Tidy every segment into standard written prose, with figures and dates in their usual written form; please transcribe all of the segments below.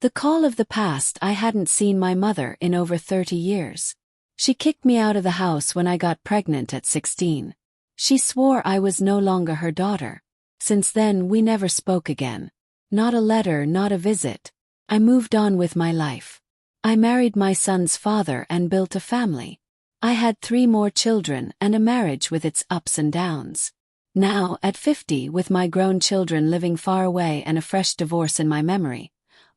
The call of the past. I hadn't seen my mother in over 30 years. She kicked me out of the house when I got pregnant at 16. She swore I was no longer her daughter. Since then we never spoke again. Not a letter, not a visit. I moved on with my life. I married my son's father and built a family. I had 3 more children and a marriage with its ups and downs. Now, at 50, with my grown children living far away and a fresh divorce in my memory,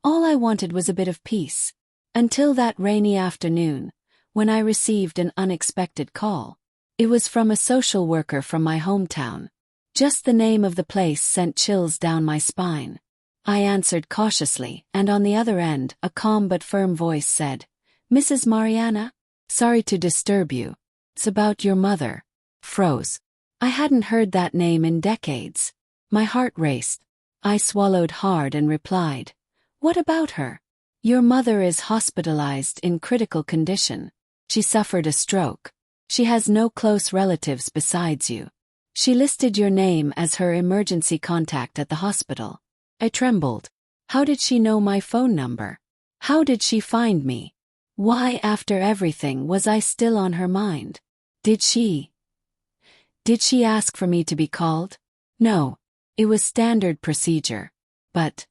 all I wanted was a bit of peace. Until that rainy afternoon, when I received an unexpected call. It was from a social worker from my hometown. Just the name of the place sent chills down my spine. I answered cautiously, and on the other end, a calm but firm voice said, "Mrs. Mariana? Sorry to disturb you. It's about your mother." Froze. I hadn't heard that name in decades. My heart raced. I swallowed hard and replied, "What about her?" "Your mother is hospitalized in critical condition. She suffered a stroke. She has no close relatives besides you. She listed your name as her emergency contact at the hospital." I trembled. How did she know my phone number? How did she find me? Why, after everything, was I still on her mind? Did she ask for me to be called? No. It was standard procedure. But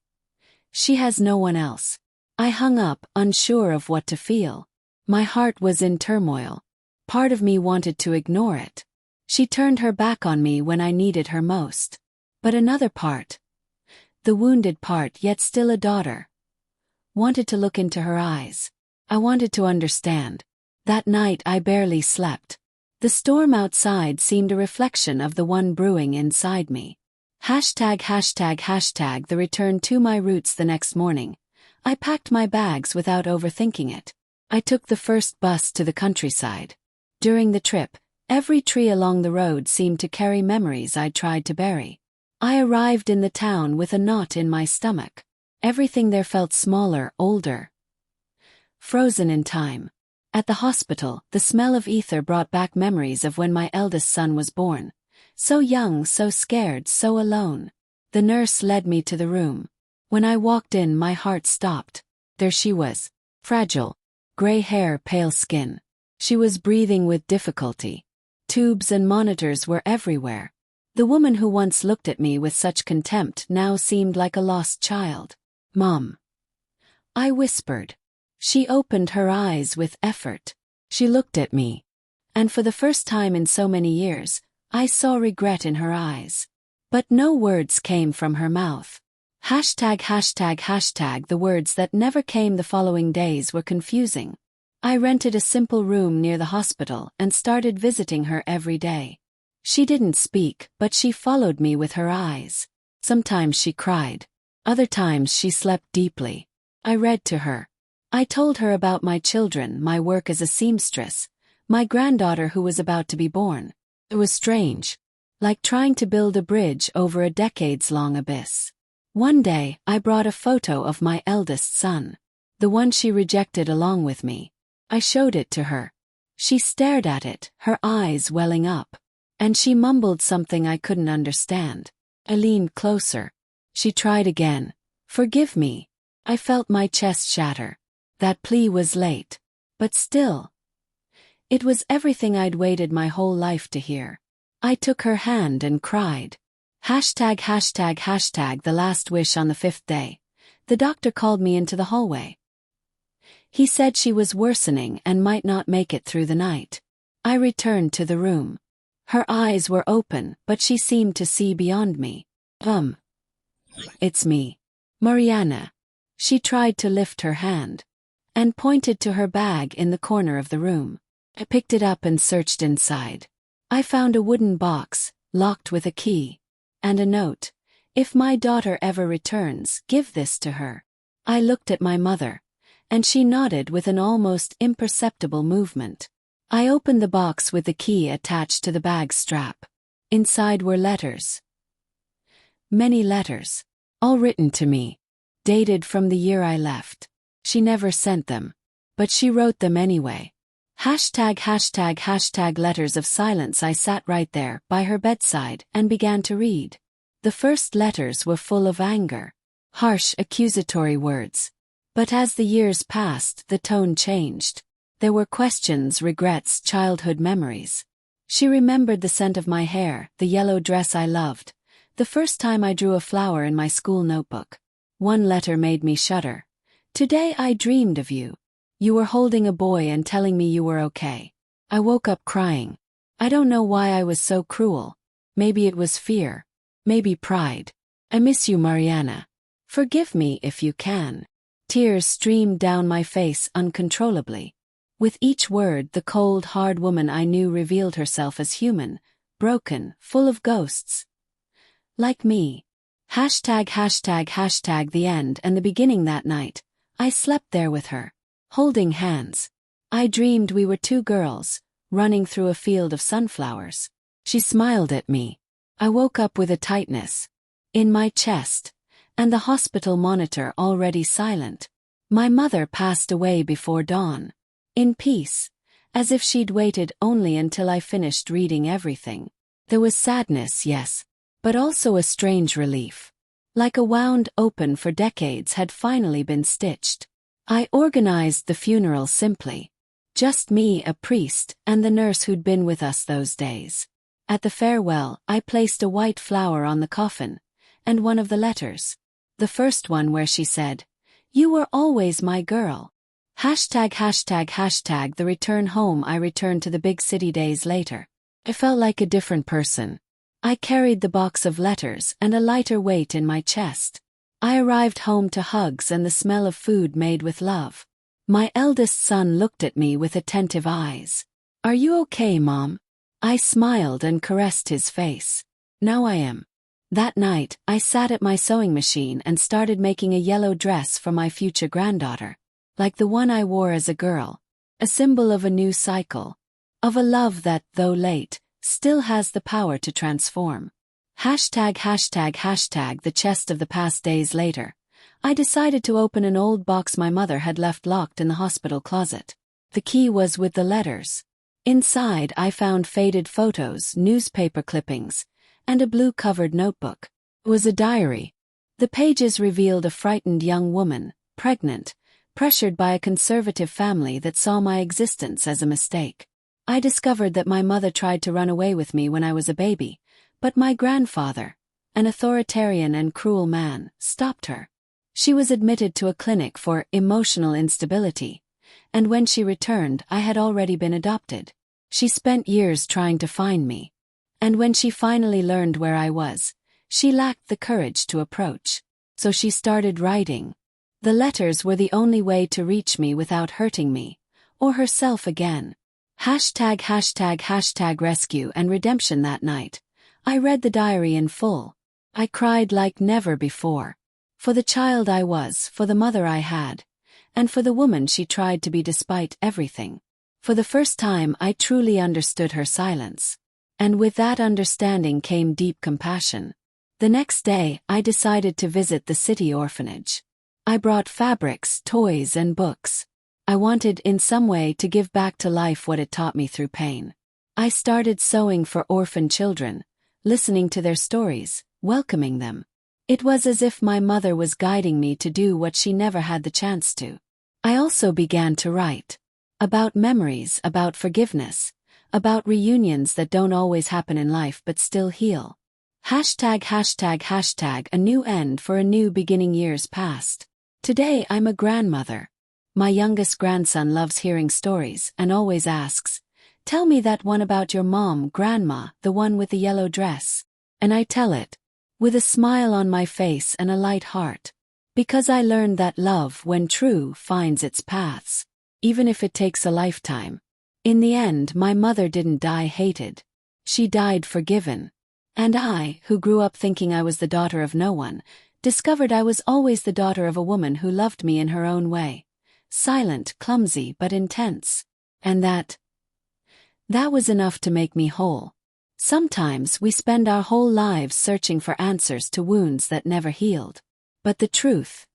she has no one else. I hung up, unsure of what to feel. My heart was in turmoil. Part of me wanted to ignore it. She turned her back on me when I needed her most. But another part, the wounded part yet still a daughter, wanted to look into her eyes. I wanted to understand. That night I barely slept. The storm outside seemed a reflection of the one brewing inside me. ####. The return to my roots the next morning. I packed my bags without overthinking it. I took the first bus to the countryside. During the trip, every tree along the road seemed to carry memories I'd tried to bury. I arrived in the town with a knot in my stomach. Everything there felt smaller, older, frozen in time. At the hospital, the smell of ether brought back memories of when my eldest son was born. So young, so scared, so alone. The nurse led me to the room. When I walked in, my heart stopped. There she was. Fragile. Gray hair, pale skin. She was breathing with difficulty. Tubes and monitors were everywhere. The woman who once looked at me with such contempt now seemed like a lost child. "Mom," I whispered. She opened her eyes with effort. She looked at me. And for the first time in so many years, I saw regret in her eyes. But no words came from her mouth. ####. The words that never came the following days were confusing. I rented a simple room near the hospital and started visiting her every day. She didn't speak, but she followed me with her eyes. Sometimes she cried. Other times she slept deeply. I read to her. I told her about my children, my work as a seamstress, my granddaughter who was about to be born. It was strange. Like trying to build a bridge over a decades-long abyss. One day, I brought a photo of my eldest son. The one she rejected along with me. I showed it to her. She stared at it, her eyes welling up. And she mumbled something I couldn't understand. I leaned closer. She tried again. "Forgive me." I felt my chest shatter. That plea was late. But still. It was everything I'd waited my whole life to hear. I took her hand and cried. ####. The last wish on the 5th day. The doctor called me into the hallway. He said she was worsening and might not make it through the night. I returned to the room. Her eyes were open, but she seemed to see beyond me. It's me. Mariana." She tried to lift her hand. And pointed to her bag in the corner of the room. I picked it up and searched inside. I found a wooden box, locked with a key. And a note. "If my daughter ever returns, give this to her." I looked at my mother. And she nodded with an almost imperceptible movement. I opened the box with the key attached to the bag strap. Inside were letters. Many letters. All written to me. Dated from the year I left. She never sent them. But she wrote them anyway. ####. Letters of silence. I sat right there, by her bedside, and began to read. The first letters were full of anger. Harsh, accusatory words. But as the years passed, the tone changed. There were questions, regrets, childhood memories. She remembered the scent of my hair, the yellow dress I loved, the first time I drew a flower in my school notebook. One letter made me shudder. Today I dreamed of you. You were holding a boy and telling me you were okay. I woke up crying. I don't know why I was so cruel. Maybe it was fear. Maybe pride. I miss you, Mariana. Forgive me if you can. Tears streamed down my face uncontrollably. With each word, the cold, hard woman I knew revealed herself as human, broken, full of ghosts. Like me. ##### The end and the beginning. That night, I slept there with her, holding hands. I dreamed we were two girls, running through a field of sunflowers. She smiled at me. I woke up with a tightness in my chest, and the hospital monitor already silent. My mother passed away before dawn. In peace, as if she'd waited only until I finished reading everything. There was sadness, yes, but also a strange relief. Like a wound open for decades had finally been stitched. I organized the funeral simply. Just me, a priest, and the nurse who'd been with us those days. At the farewell, I placed a white flower on the coffin, and one of the letters. The first one where she said, "You were always my girl." #####. The return home. I returned to the big city days later. I felt like a different person. I carried the box of letters and a lighter weight in my chest. I arrived home to hugs and the smell of food made with love. My eldest son looked at me with attentive eyes. "Are you okay, Mom?" I smiled and caressed his face. "Now I am." That night, I sat at my sewing machine and started making a yellow dress for my future granddaughter. Like the one I wore as a girl. A symbol of a new cycle. Of a love that, though late, still has the power to transform. #####. The chest of the past. Days later, I decided to open an old box my mother had left locked in the hospital closet. The key was with the letters. Inside, I found faded photos, newspaper clippings, and a blue-covered notebook. It was a diary. The pages revealed a frightened young woman, pregnant, pressured by a conservative family that saw my existence as a mistake. I discovered that my mother tried to run away with me when I was a baby, but my grandfather, an authoritarian and cruel man, stopped her. She was admitted to a clinic for emotional instability, and when she returned, I had already been adopted. She spent years trying to find me. And when she finally learned where I was, she lacked the courage to approach. So she started writing. The letters were the only way to reach me without hurting me, or herself again. #####. Rescue and redemption. That night, I read the diary in full. I cried like never before. For the child I was, for the mother I had, and for the woman she tried to be despite everything. For the first time I truly understood her silence. And with that understanding came deep compassion. The next day, I decided to visit the city orphanage. I brought fabrics, toys, and books. I wanted, in some way, to give back to life what it taught me through pain. I started sewing for orphan children, listening to their stories, welcoming them. It was as if my mother was guiding me to do what she never had the chance to. I also began to write. About memories, about forgiveness, about reunions that don't always happen in life but still heal. #####. A new end for a new beginning. Years passed. Today I'm a grandmother. My youngest grandson loves hearing stories and always asks, "Tell me that one about your mom, Grandma, the one with the yellow dress." And I tell it, with a smile on my face and a light heart. Because I learned that love, when true, finds its paths, even if it takes a lifetime. In the end, my mother didn't die hated. She died forgiven. And I, who grew up thinking I was the daughter of no one, discovered I was always the daughter of a woman who loved me in her own way. Silent, clumsy, but intense. And that was enough to make me whole. Sometimes we spend our whole lives searching for answers to wounds that never healed. But the truth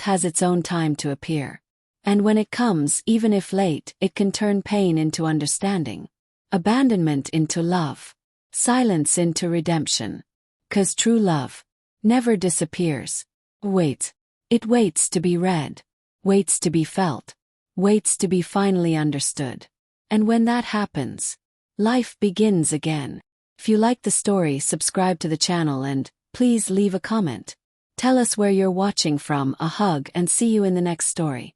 has its own time to appear. And when it comes, even if late, it can turn pain into understanding, abandonment into love, silence into redemption. 'Cause true love never disappears. Wait, It waits to be read, waits to be felt, waits to be finally understood. And when that happens, life begins again. If you like the story, subscribe to the channel and please leave a comment. Tell us where you're watching from. A hug and see you in the next story.